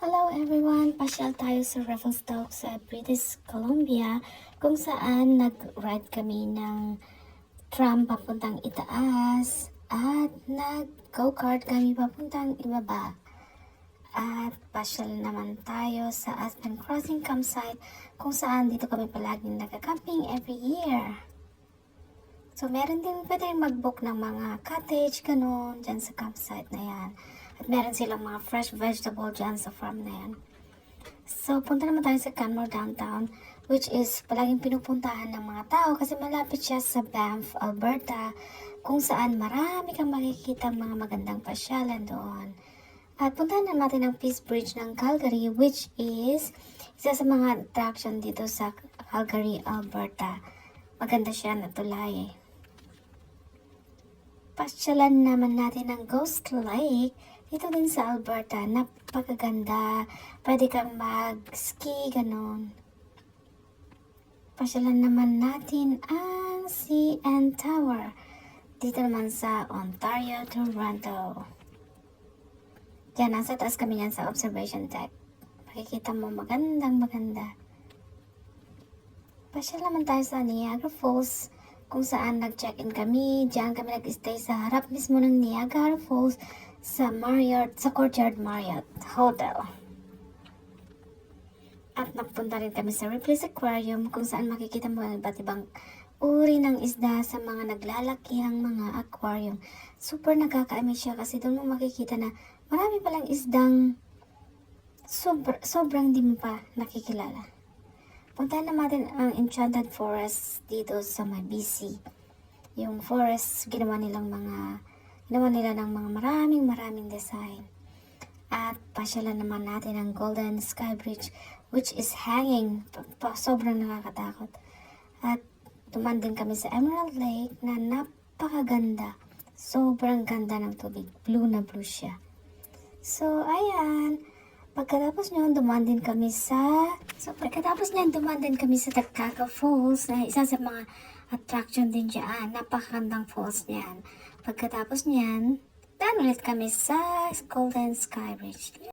Hello everyone! Pasyal tayo sa Revelstoke sa British Columbia kung saan nag-ride kami ng tram papuntang itaas at nag-go-kart kami papuntang ibaba. At pasyal naman tayo sa Aspen Crossing campsite kung saan dito kami palaging nagka-camping every year. So meron din pwede mag-book ng mga cottage, ganun, dyan sa campsite na yan. At meron silang mga fresh vegetable dyan sa farm na yan. So, punta naman tayo sa Canmore Downtown, which is palaging pinupuntahan ng mga tao kasi malapit siya sa Banff, Alberta, kung saan marami kang makikita mga magandang pasyalan doon. At puntahan na natin ang Peace Bridge ng Calgary, which is isa sa mga attraction dito sa Calgary, Alberta. Maganda siya na tulay. Pasyalan naman natin ang Ghost Lake dito din sa Alberta. Napakaganda. Pwede kang mag-ski, ganon. Pasyalan naman natin ang CN Tower dito naman sa Ontario, Toronto. Diyan, nasa taas kami yan sa observation deck. Makikita mo maganda. Pasyal naman tayo sa Niagara Falls kung saan nag-check-in kami. Diyan kami nag-stay sa harap mismo ng Niagara Falls sa Courtyard Marriott Hotel. At napunta rin kami sa Ripley's Aquarium kung saan makikita mo ang iba't ibang uri ng isda sa mga naglalakihang mga aquarium. Super nakaka-amaze siya kasi doon mo makikita na marami palang isdang sobrang di mo pa nakikilala. Puntahan naman ang Enchanted Forest dito sa may BC. Yung forest, ginawa nila ng mga maraming design. At pasyalan naman natin ang Golden Sky Bridge, which is hanging. Sobrang nakakatakot. At tuman din kami sa Emerald Lake na napakaganda. Sobrang ganda ng tubig. Blue na blue siya. So, ayan. Pagkatapos nyo, dumaan din kami sa Takaka Falls na isa sa mga attraction din dyan. Napakagandang falls niyan. Pagkatapos niyan, daan ulit kami sa Golden Sky Bridge.